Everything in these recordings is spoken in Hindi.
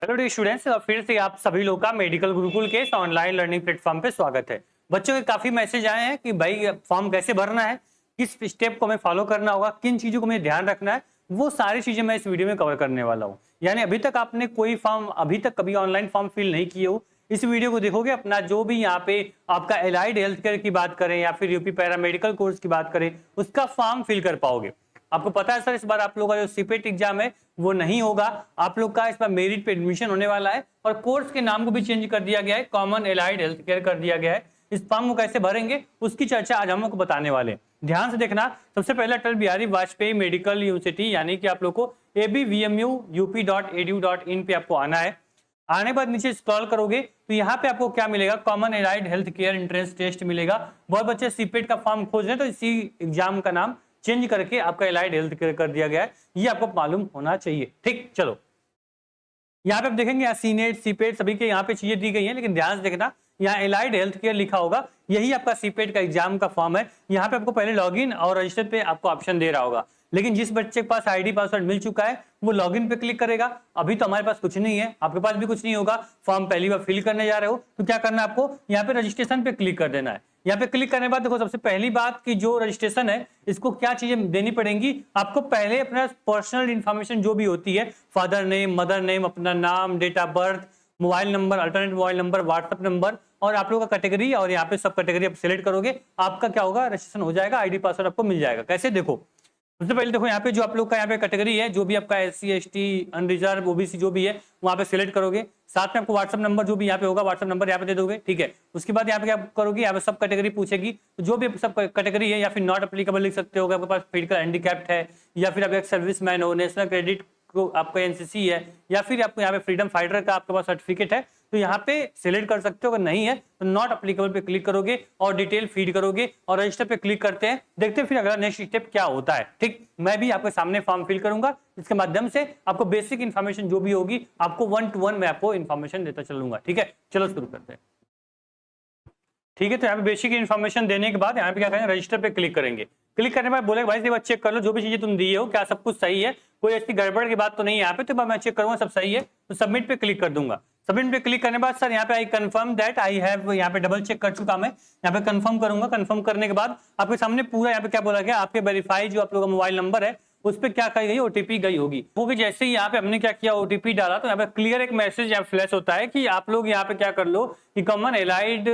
हेलो डियर स्टूडेंट्स, फिर से आप सभी लोग का मेडिकल गुरुकुल के इस ऑनलाइन लर्निंग प्लेटफॉर्म पे स्वागत है। बच्चों के काफी मैसेज आए हैं कि भाई फॉर्म कैसे भरना है, किस स्टेप को हमें फॉलो करना होगा, किन चीजों को हमें ध्यान रखना है, वो सारी चीजें मैं इस वीडियो में कवर करने वाला हूँ। यानी अभी तक आपने कोई फॉर्म अभी तक कभी ऑनलाइन फॉर्म फिल नहीं किए हो, इस वीडियो को देखोगे अपना जो भी यहाँ पे आपका एलाइड हेल्थ केयर की बात करें या फिर यूपी पैरामेडिकल कोर्स की बात करें, उसका फॉर्म फिल कर पाओगे। आपको पता है सर, इस बार आप लोगों का जो सीपेट एग्जाम है वो नहीं होगा। आप लोग का इस बार मेरिट पे एडमिशन होने वाला है और कोर्स के नाम को भी चेंज कर दिया गया है, कॉमन एलाइड हेल्थ केयर कर दिया गया है। इस फॉर्म को कैसे भरेंगे उसकी चर्चा आज हम लोग को बताने वाले हैं। ध्यान से देखना। सबसे पहले अटल बिहारी वाजपेयी मेडिकल यूनिवर्सिटी यानी कि आप लोग को abvmu.up.edu.in पे आपको आना है। आने के बाद नीचे स्क्रॉल करोगे तो यहाँ पे आपको क्या मिलेगा, common allied health care entrance test मिलेगा। बहुत बच्चे सीपेट का फॉर्म खोज रहे हैं तो इसी एग्जाम का नाम चेंज करके आपका एलाइड हेल्थ केयर कर दिया गया है, ये आपको मालूम होना चाहिए। ठीक, चलो यहाँ पे आप देखेंगे यहाँ सीनेट सीपेट सभी के यहाँ पे चीजें दी गई हैं, लेकिन ध्यान से देखना यहाँ एलाइड हेल्थ केयर लिखा होगा, यही आपका सीपेट का एग्जाम का फॉर्म है। यहाँ पे आपको पहले लॉगिन और रजिस्टर पे आपको ऑप्शन दे रहा होगा, लेकिन जिस बच्चे के पास आईडी पासवर्ड मिल चुका है वो लॉगिन पे क्लिक करेगा। अभी तो हमारे पास कुछ नहीं है, आपके पास भी कुछ नहीं होगा, फॉर्म पहली बार फिल करने जा रहे हो तो क्या करना है, आपको यहाँ पे रजिस्ट्रेशन पे क्लिक कर देना है। यहाँ पे क्लिक करने के बाद देखो सबसे पहली बात कि जो रजिस्ट्रेशन है इसको क्या चीजें देनी पड़ेंगी आपको। पहले अपना पर्सनल इंफॉर्मेशन जो भी होती है, फादर नेम, मदर नेम, अपना नाम, date of birth, mobile number, alternate mobile number, WhatsApp number और आप लोगों का कैटेगरी, और यहाँ पे सब कैटेगरी आप सिलेक्ट करोगे, आपका क्या होगा, रजिस्ट्रेशन हो जाएगा, आईडी पासवर्ड आपको मिल जाएगा। कैसे देखो, सबसे पहले देखो यहाँ पे जो आप लोग का यहाँ पे कैटेगरी है, जो भी आपका SC ST अनरिजर्व OBC जो भी है वहाँ पे सिलेक्ट करोगे। साथ में आपको व्हाट्सएप नंबर जो भी यहाँ पे होगा व्हाट्सएप नंबर यहाँ पे दे दोगे, ठीक है। उसके बाद यहाँ पे क्या करोगे, यहाँ पे सब कैटेगरी पूछेगी, तो जो भी सब कैटेगरी है या फिर नॉट अप्लीकेबल लिख सकते हो, आपके पास फिजिकल हैंडीकैप्ड है या फिर आप एक सर्विस मैन हो, नेशनल क्रेडिट को आपका NCC है या फिर आपको यहाँ पे फ्रीडम फाइटर का आपके पास सर्टिफिकेट है, तो यहाँ पे सिलेक्ट कर सकते हो। अगर नहीं है तो नॉट अप्लीकेबल पे क्लिक करोगे और डिटेल फीड करोगे और रजिस्टर पे क्लिक करते हैं। देखते हैं फिर अगला नेक्स्ट स्टेप क्या होता है। ठीक, मैं भी आपके सामने फॉर्म फिल करूंगा, इसके माध्यम से आपको बेसिक इन्फॉर्मेशन जो भी होगी आपको 1 to 1 मैं आपको इन्फॉर्मेशन देता चलूंगा। ठीक है, चलो शुरू करते हैं। ठीक है, तो यहाँ पे बेसिक इन्फॉर्मेशन देने के बाद यहाँ पे क्या करेंगे, रजिस्टर पे क्लिक करेंगे। क्लिक करने के बाद बोलेगा भाई एक बार चेक कर लो जो भी चीजें तुम दिए हो क्या सब कुछ सही है, कोई ऐसी गड़बड़ की बात तो नहीं है यहाँ पे, तो मैं चेक करूंगा सब सही है तो सबमिट पे क्लिक कर दूंगा। सबमिट पे क्लिक करने के बाद सर यहाँ पे I confirm that I have, यहाँ पे डबल चेक कर चुका मैं, यहाँ पे कंफर्म करूंगा। कंफर्म करने के बाद आपके सामने पूरा यहाँ पे क्या बोला गया, आपके वेरीफाई जो आप लोग का मोबाइल नंबर है उस पर क्या कही गई, OTP गई होगी। क्योंकि जैसे ही यहाँ पे हमने क्या किया, OTP डाला तो यहाँ पे क्लियर एक मैसेज यहाँ फ्लैश होता है कि आप लोग यहाँ पे क्या कर लो कि कॉमन एलाइड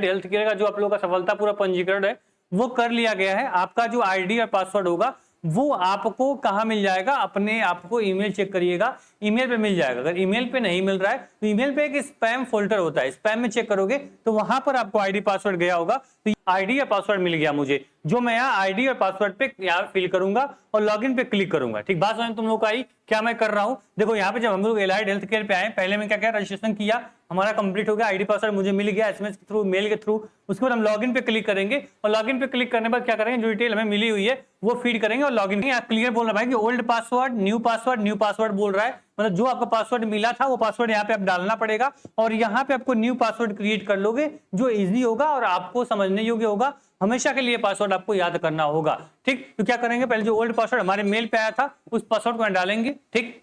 हेल्थ केयर का जो आप लोग का सफलता पूरा पंजीकरण है वो कर लिया गया है। आपका जो ID और पासवर्ड होगा वो आपको कहाँ मिल जाएगा, अपने आपको ईमेल चेक करिएगा, ईमेल पे मिल जाएगा। अगर ईमेल पे नहीं मिल रहा है तो ईमेल पे एक स्पैम फोल्डर होता है, स्पैम में चेक करोगे तो वहां पर आपको ID पासवर्ड गया होगा। तो ID या पासवर्ड मिल गया मुझे, जो मैं यहाँ ID और पासवर्ड पे यहाँ फिल करूंगा और लॉगिन पे क्लिक करूंगा। ठीक, बात समझ तुम लोग को आई क्या मैं कर रहा हूँ। देखो यहाँ पे जब हम लोग एलाइड हेल्थ केयर पे आए, पहले मैं क्या किया, रजिस्ट्रेशन किया, हमारा कंप्लीट हो गया, ID पासवर्ड मुझे मिल गया SMS के थ्रू, मेल के थ्रू। उसके बाद हम लॉगिन पे क्लिक करेंगे और लॉगिन पे क्लिक करने के बाद क्या करेंगे, जो डिटेल हमें मिली हुई है वो फीड करेंगे और लॉगिन। यहाँ क्लियर बोल रहा है कि ओल्ड पासवर्ड न्यू पासवर्ड बोल रहा है, मतलब जो आपका पासवर्ड मिला था वो पासवर्ड यहाँ पे आप डालना पड़ेगा और यहाँ पे आपको न्यू पासवर्ड क्रिएट कर लोगे जो इजी होगा और आपको समझने योग्य होगा। हमेशा के लिए पासवर्ड आपको याद करना होगा। ठीक, तो क्या करेंगे, पहले जो ओल्ड पासवर्ड हमारे मेल पे आया था उस पासवर्ड को डालेंगे। ठीक,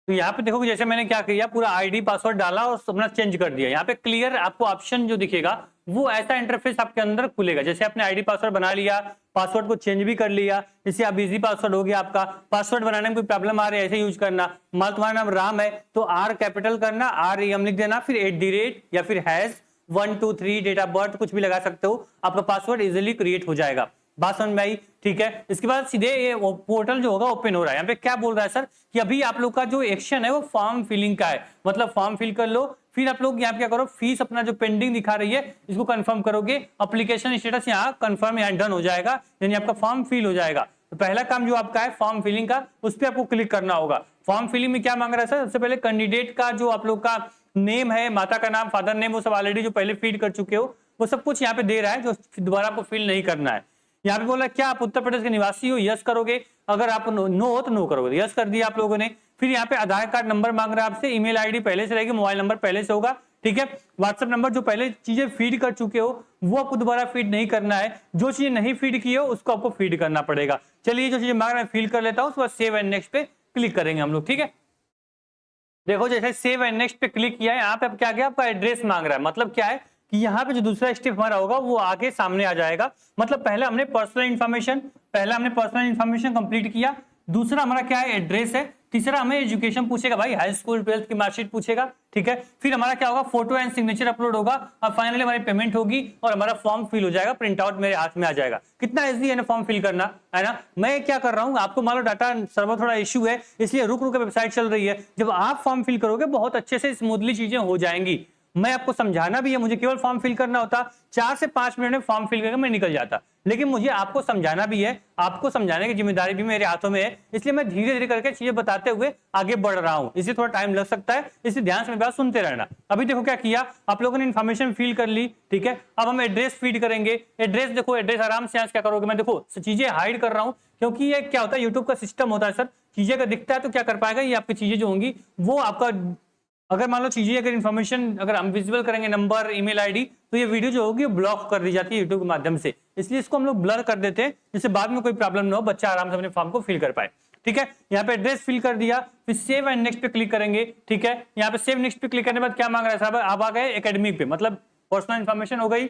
तो यहाँ पे देखोगे जैसे मैंने क्या किया, पूरा ID पासवर्ड डाला और अपना चेंज कर दिया। यहाँ पे क्लियर आपको ऑप्शन जो दिखेगा वो ऐसा इंटरफेस आपके अंदर खुलेगा, जैसे आपने ID पासवर्ड बना लिया, पासवर्ड को चेंज भी कर लिया, जैसे आप इजी पासवर्ड हो गया आपका। पासवर्ड बनाने में कोई प्रॉब्लम आ रही है ऐसे यूज करना। मान तुम्हारा नाम राम है तो R कैपिटल करना, REM लिख देना, फिर @ या फिर हैश 1 2 3 डेट ऑफ बर्थ कुछ भी लगा सकते हो, आपका पासवर्ड इजिली क्रिएट हो जाएगा। बात समझ में आई? ठीक है, इसके बाद सीधे ये पोर्टल जो होगा ओपन हो रहा है। यहाँ पे क्या बोल रहा है सर कि अभी आप लोग का जो एक्शन है वो फॉर्म फिलिंग का है, मतलब फॉर्म फिल कर लो, फिर आप लोग यहाँ पे क्या करो, फीस अपना जो पेंडिंग दिखा रही है इसको कंफर्म करोगे, एप्लीकेशन स्टेटस यहाँ कंफर्म यहाँ डन हो जाएगा, यानी आपका फॉर्म फिल हो जाएगा। तो पहला काम जो आपका है फॉर्म फिलिंग का, उस पर आपको क्लिक करना होगा। फॉर्म फिलिंग में क्या मांग रहा है सर, सबसे पहले कैंडिडेट का जो आप लोग का नेम है, माता का नाम, फादर नेम, वो सब ऑलरेडी जो पहले फीड कर चुके हो वो सब कुछ यहाँ पे दे रहा है, जो दोबारा आपको फिल नहीं करना है। यहाँ पे बोला क्या आप उत्तर प्रदेश के निवासी हो, यस करोगे, अगर आप नो हो तो नो करोगे, यस कर दिया आप लोगों ने। फिर यहाँ पे आधार कार्ड नंबर मांग रहा है आपसे, ईमेल ID पहले से रहेगी, मोबाइल नंबर पहले से होगा, ठीक है। व्हाट्सएप नंबर जो पहले चीजें फीड कर चुके हो वो आपको दोबारा फीड नहीं करना है, जो चीजें नहीं फीड की हो उसको आपको फीड करना पड़ेगा। चलिए जो चीजें मांग रहा है फीड कर लेता हूँ, उसके बाद सेव एंड नेक्स्ट पे क्लिक करेंगे हम लोग, ठीक है। देखो जैसे सेव एंड नेक्स्ट पे क्लिक किया है, यहाँ पे अब क्या गया, आपका एड्रेस मांग रहा है। मतलब क्या है कि यहाँ पे जो दूसरा स्टेप हमारा होगा वो आगे सामने आ जाएगा। मतलब पहला हमने पर्सनल इन्फॉर्मेशन कंप्लीट किया, दूसरा हमारा क्या है, एड्रेस है, तीसरा हमें एजुकेशन पूछेगा भाई, हाई स्कूल 12th की मार्कशीट पूछेगा, ठीक है। फिर हमारा क्या होगा, फोटो एंड सिग्नेचर अपलोड होगा, और फाइनली हमारी पेमेंट होगी और हमारा फॉर्म फिल हो जाएगा, प्रिंट आउट मेरे हाथ में आ जाएगा। कितना इजी है ना फॉर्म फिल करना, है ना। मैं क्या कर रहा हूँ, आपको मान लो डाटा सर्वर थोड़ा इश्यू है इसलिए रुक रुक के वेबसाइट चल रही है, जब आप फॉर्म फिल करोगे बहुत अच्छे से स्मूथली चीजें हो जाएंगी। मैं आपको समझाना भी है, मुझे केवल फॉर्म फिल करना होता, 4 से 5 मिनट में फॉर्म फिल करके मैं निकल जाता, लेकिन मुझे आपको समझाना भी है, आपको समझाने की जिम्मेदारी भी मेरे हाथों में है, इसलिए मैं धीरे धीरे करके चीजें बताते हुए आगे बढ़ रहा हूं, इसलिए थोड़ा टाइम लग सकता है, इसलिए ध्यान से मेरी बात सुनते रहना। अभी देखो क्या किया, आप लोगों ने इन्फॉर्मेशन फिल कर ली, ठीक है। अब हम एड्रेस फीड करेंगे। एड्रेस देखो, एड्रेस आराम से क्या करोगे, मैं देखो चीजें हाइड कर रहा हूं क्योंकि ये क्या होता है, यूट्यूब का सिस्टम होता है सर, चीजें अगर दिखता है तो क्या कर पाएगा, ये आपकी चीजें जो होंगी वो आपका, अगर मान लो चीजें अगर इन्फॉर्मेशन अगर हम विजुअल करेंगे, नंबर, ईमेल आईडी, तो ये वीडियो जो होगी ब्लॉक कर दी जाती है यूट्यूब के माध्यम से, इसलिए इसको हम लोग ब्लर कर देते हैं जिससे बाद में कोई प्रॉब्लम ना हो, बच्चा आराम से अपने फॉर्म को फिल कर पाए, ठीक है। यहाँ पे एड्रेस फिल कर दिया, फिर सेव एंड नेक्स्ट पे क्लिक करेंगे, ठीक है। यहाँ पे सेव नेक्स्ट पे क्लिक करने के बाद क्या मांग रहा है साहब, आप आ गए एकेडमिक पे, मतलब पर्सनल इन्फॉर्मेशन हो गई,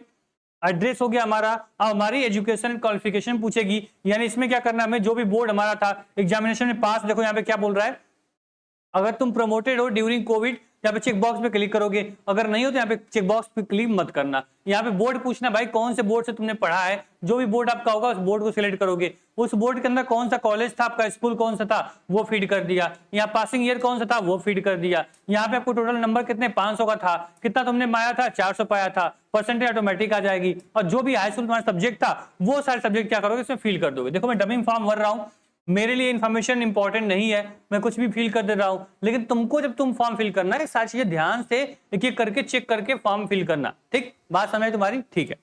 एड्रेस हो गया हमारा। अब हमारी एजुकेशन क्वालिफिकेशन पूछेगी, यानी इसमें क्या करना है, हमें जो भी बोर्ड हमारा था एग्जामिनेशन में पास, देखो यहाँ पे क्या बोल रहा है, अगर तुम प्रमोटेड हो ड्यूरिंग कोविड, यहाँ पे चेक बॉक्स पे क्लिक करोगे, अगर नहीं हो तो यहाँ पे चेक बॉक्स पे क्लिक मत करना। यहाँ पे बोर्ड पूछना, भाई कौन से बोर्ड से तुमने पढ़ा है, जो भी बोर्ड आपका होगा उस बोर्ड को सिलेक्ट करोगे, उस बोर्ड के अंदर कौन सा कॉलेज था आपका, स्कूल कौन सा था वो फीड कर दिया, यहाँ पासिंग ईयर कौन सा था वो फीड कर दिया, यहाँ पे आपको टोटल नंबर कितने 500 का था, कितना तुमने पाया था 400 पाया था, परसेंटेज ऑटोमेटिक आ जाएगी, और जो भी हाई स्कूल तुम्हारा सब्जेक्ट था वो सारे सब्जेक्ट क्या करोगे इसमें फिल कर दोगे। देखो मैं डबिंग फॉर्म भर रहा हूँ, मेरे लिए इन्फॉर्मेशन इंपॉर्टेंट नहीं है, मैं कुछ भी फिल कर दे रहा हूं, लेकिन तुमको जब तुम फॉर्म फिल करना है सारी चीजें ध्यान से एक एक करके चेक करके फॉर्म फिल करना, ठीक, बात समझ तुम्हारी, ठीक है।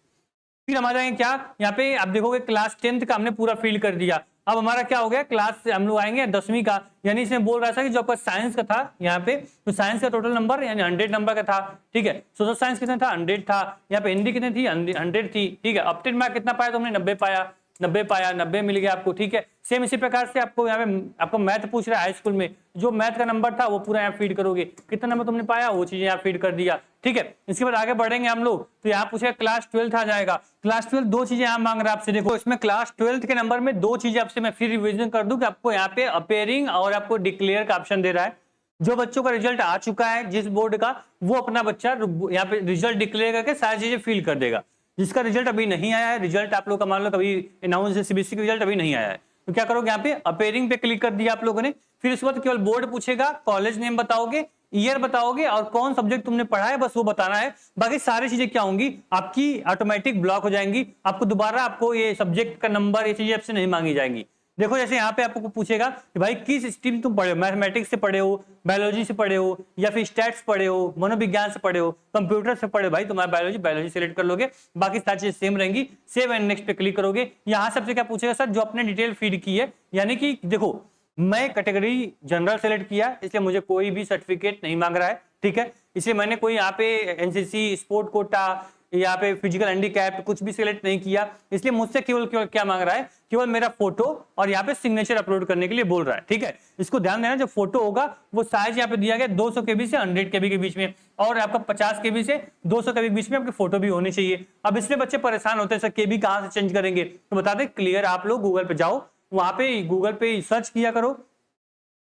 फिर हम आ जाएंगे क्या, यहाँ पे आप देखोगे क्लास 10th का हमने पूरा फिल कर दिया। अब हमारा क्या हो गया, क्लास हम लोग आएंगे 10वीं का, यानी इसमें बोल रहा था कि जो आपका साइंस का था यहाँ पे, तो साइंस का टोटल नंबर यानी 100 नंबर का था, ठीक है। सोशल साइंस कितना था 100 था, यहाँ पे हिंदी कितनी थी 100 थी, ठीक है। अपटेड मार्क कितना पाया तुमने 90 पाया, 90 पाया, 90 मिल गया आपको, ठीक है। सेम इसी प्रकार से आपको यहाँ पे आपको मैथ पूछ रहा है हाई स्कूल में, जो मैथ का नंबर था वो पूरा यहाँ फीड करोगे, कितना नंबर तुमने पाया वो चीजें यहाँ फीड कर दिया, ठीक है। इसके बाद आगे बढ़ेंगे हम लोग, तो यहाँ पूछेगा क्लास 12th आ जाएगा। क्लास 12 दो चीजें यहाँ मांग रहा है आपसे, देखो इसमें क्लास 12th के नंबर में दो चीजें आपसे मैं फिर रिविजन कर दूं कि आपको यहाँ पे अपेयरिंग और आपको डिक्लेयर का ऑप्शन दे रहा है। जो बच्चों का रिजल्ट आ चुका है जिस बोर्ड का, वो अपना बच्चा यहाँ पे रिजल्ट डिक्लेयर करके सारी चीजें फिल कर देगा। जिसका रिजल्ट अभी नहीं आया है, रिजल्ट आप लोग का मान लो कभी अनाउंस है, सीबीएसई का रिजल्ट अभी नहीं आया है, तो क्या करोगे यहाँ पे अपेयरिंग पे क्लिक कर दिया आप लोगों ने। फिर उसके बाद केवल बोर्ड पूछेगा, कॉलेज नेम बताओगे, ईयर बताओगे और कौन सब्जेक्ट तुमने पढ़ा है, बस वो बताना है। बाकी सारी चीजें क्या होंगी आपकी ऑटोमेटिक ब्लॉक हो जाएंगी, आपको दोबारा आपको ये सब्जेक्ट का नंबर ये चीजें आपसे नहीं मांगी जाएंगी। देखो जैसे यहाँ पे आपको पूछेगा कि भाई किस स्ट्रीम तुम पढ़े हो, मैथमेटिक्स से पढ़े हो, बायोलॉजी से पढ़े हो, या फिर स्टैट्स पढ़े हो, मनोविज्ञान से पढ़े हो, कंप्यूटर से पढ़े हो, भाई तुम्हारा बायोलॉजी सिलेक्ट कर लोगे, बाकी सारी चीजें सेम रहेंगी। सेव एंड नेक्स्ट पे क्लिक करोगे। यहाँ सबसे क्या पूछेगा सर, जो आपने डिटेल फीड की है, यानी कि देखो मैं कैटेगरी जनरल सेलेक्ट किया इसलिए मुझे कोई भी सर्टिफिकेट नहीं मांग रहा है, ठीक है। इसलिए मैंने कोई यहाँ पे एनसीसी, स्पोर्ट कोटा, यहाँ पे फिजिकल हैंडीकैप कुछ भी सिलेक्ट नहीं किया, इसलिए मुझसे केवल केवल क्या मांग रहा है, केवल मेरा फोटो और यहाँ पे सिग्नेचर अपलोड करने के लिए बोल रहा है, ठीक है। इसको ध्यान देना, जो फोटो होगा वो साइज यहाँ पे दिया गया 200 KB से 100 KB के बीच में, और आपका 50 KB से 200 KB के बीच में आपकी फोटो भी होनी चाहिए। अब इसमें बच्चे परेशान होते हैं सर केबी कहाँ से चेंज करेंगे, तो बता दें क्लियर, आप लोग गूगल पे जाओ, वहां पे गूगल पे सर्च किया करो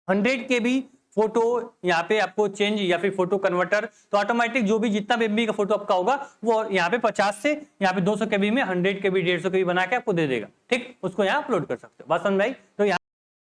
100 KB फोटो, यहाँ पे आपको चेंज या फिर फोटो कन्वर्टर, तो ऑटोमेटिक जो भी जितना भी एमबी का फोटो आपका होगा वो यहाँ पे 50 से यहाँ पे 200 KB में 100 KB 150 KB बना के आपको दे देगा, ठीक, उसको यहाँ अपलोड कर सकते हो। बात समझ आई, तो यहाँ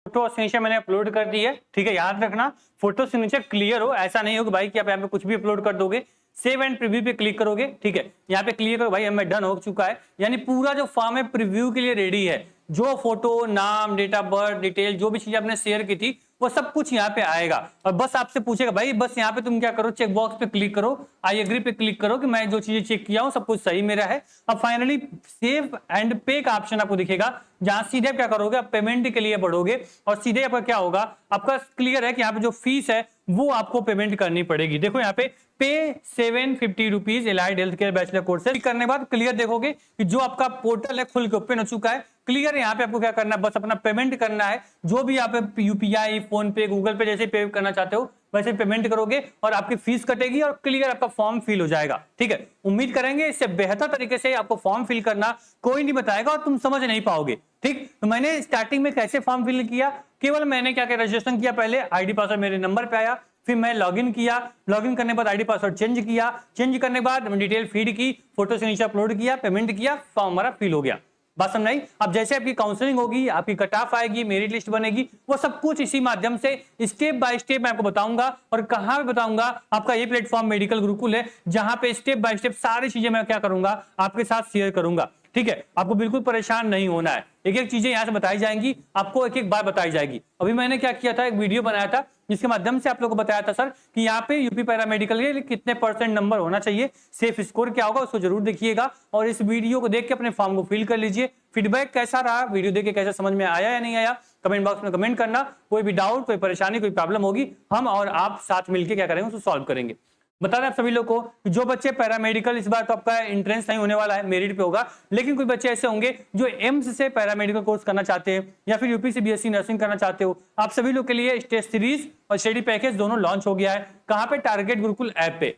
फोटो और सिग्नेचर मैंने अपलोड कर दी है, ठीक है। याद रखना फोटो सिग्नेचर क्लियर हो, ऐसा नहीं हो कि भाई कि आप यहाँ पे कुछ भी अपलोड कर दोगे। सेव एंड प्रीव्यू पे क्लिक करोगे, ठीक है। यहाँ पे क्लियर करो भाई हमें डन हो चुका है, यानी पूरा जो फॉर्म है प्रीव्यू के लिए रेडी है। जो फोटो, नाम, डेट ऑफ बर्थ, डिटेल, जो भी चीज आपने शेयर की थी वो सब कुछ यहाँ पे आएगा, और बस आपसे पूछेगा भाई बस यहाँ पे तुम क्या करो, चेक बॉक्स पे क्लिक करो, आई एग्री पे क्लिक करो कि मैं जो चीजें चेक किया हूँ सब कुछ सही मेरा है। अब फाइनली सेव एंड पे का ऑप्शन आपको दिखेगा, जहां सीधे क्या करोगे, आप पेमेंट के लिए बढ़ोगे और सीधे आपका क्या होगा, आपका क्लियर है कि यहाँ पे जो फीस है वो आपको पेमेंट करनी पड़ेगी। देखो यहाँ पे पे 750 rupees allied health care bachelor course करने के बाद क्लियर देखोगे कि जो आपका पोर्टल है खुल के ओपन हो चुका है। क्लियर यहाँ पे आपको क्या करना है, बस अपना पेमेंट करना है, जो भी आप यूपीआई, फोन पे, गूगल पे जैसे पे करना चाहते हो वैसे पेमेंट करोगे और आपकी फीस कटेगी और क्लियर आपका फॉर्म फिल हो जाएगा। ठीक है, उम्मीद करेंगे इससे बेहतर तरीके से आपको फॉर्म फिल करना कोई नहीं बताएगा और तुम समझ नहीं पाओगे। ठीक, तो मैंने स्टार्टिंग में कैसे फॉर्म फिल किया, केवल मैंने क्या किया, रजिस्ट्रेशन किया, पहले आईडी पासवर्ड मेरे नंबर पे आया, फिर मैं लॉगिन किया, लॉगिन करने के बाद आईडी पासवर्ड चेंज किया, चेंज करने के बाद डिटेल फीड की, फोटो से नीचे अपलोड किया, पेमेंट किया, फॉर्म हमारा फिल हो गया। बात समझ आई? अब जैसे आपकी काउंसलिंग होगी, आपकी कट ऑफ आएगी, मेरिट लिस्ट बनेगी, वो सब कुछ इसी माध्यम से स्टेप बाय स्टेप मैं आपको बताऊंगा। और कहां पे बताऊंगा, आपका ये प्लेटफॉर्म मेडिकल गुरुकुल है, जहां पे स्टेप बाय स्टेप सारी चीजें मैं क्या करूंगा, आपके साथ शेयर करूंगा। ठीक है, आपको बिल्कुल परेशान नहीं होना है, एक एक चीजें यहां से बताई जाएंगी, आपको एक एक बार बताई जाएगी। अभी मैंने क्या किया था, एक वीडियो बनाया था जिसके माध्यम से आप लोगों को बताया था सर कि यहाँ पे यूपी पैरामेडिकल के लिए कितने % नंबर होना चाहिए, सेफ स्कोर क्या होगा, उसको जरूर देखिएगा और इस वीडियो को देख के अपने फॉर्म को फिल कर लीजिए। फीडबैक कैसा रहा, वीडियो देख के कैसा समझ में आया या नहीं आया, कमेंट बॉक्स में कमेंट करना। कोई भी डाउट, कोई परेशानी, कोई प्रॉब्लम होगी, हम और आप साथ मिलकर क्या करेंगे, उसको सॉल्व करेंगे। बता दें आप सभी लोग को कि जो बच्चे पैरामेडिकल, इस बार तो आपका एंट्रेंस नहीं होने वाला है, मेरिट पे होगा, लेकिन कुछ बच्चे ऐसे होंगे जो एम्स से पैरामेडिकल कोर्स करना चाहते हैं या फिर यूपी से बीएससी नर्सिंग करना चाहते हो, आप सभी लोग के लिए स्टेज सीरीज और स्टडी पैकेज दोनों लॉन्च हो गया है। कहां पे, टारगेट गुरुकुल ऐप पे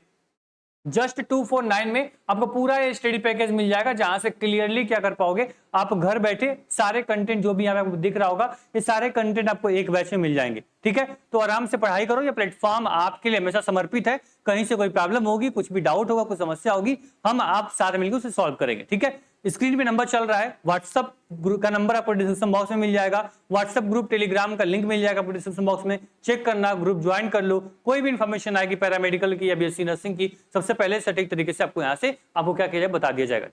जस्ट 249 में आपको पूरा ये स्टडी पैकेज मिल जाएगा, जहां से क्लियरली क्या कर पाओगे, आप घर बैठे सारे कंटेंट जो भी यहाँ पे आपको दिख रहा होगा, ये सारे कंटेंट आपको एक बैच में मिल जाएंगे। ठीक है, तो आराम से पढ़ाई करो, ये प्लेटफॉर्म आपके लिए हमेशा समर्पित है। कहीं से कोई प्रॉब्लम होगी, कुछ भी डाउट होगा, कुछ समस्या होगी, हम आप साथ मिलकर उसे सॉल्व करेंगे। ठीक है, स्क्रीन पे नंबर चल रहा है, व्हाट्सएप ग्रुप का नंबर आपको डिस्क्रिप्शन बॉक्स में मिल जाएगा, व्हाट्सएप ग्रुप, टेलीग्राम का लिंक मिल जाएगा आपको डिस्क्रिप्शन बॉक्स में, चेक करना, ग्रुप ज्वाइन कर लो। कोई भी इंफॉर्मेशन आएगी पैरामेडिकल की या बीएससी नर्सिंग की, सबसे पहले सटीक तरीके से आपको यहाँ से आपको क्या किया जाए बता दिया जाएगा।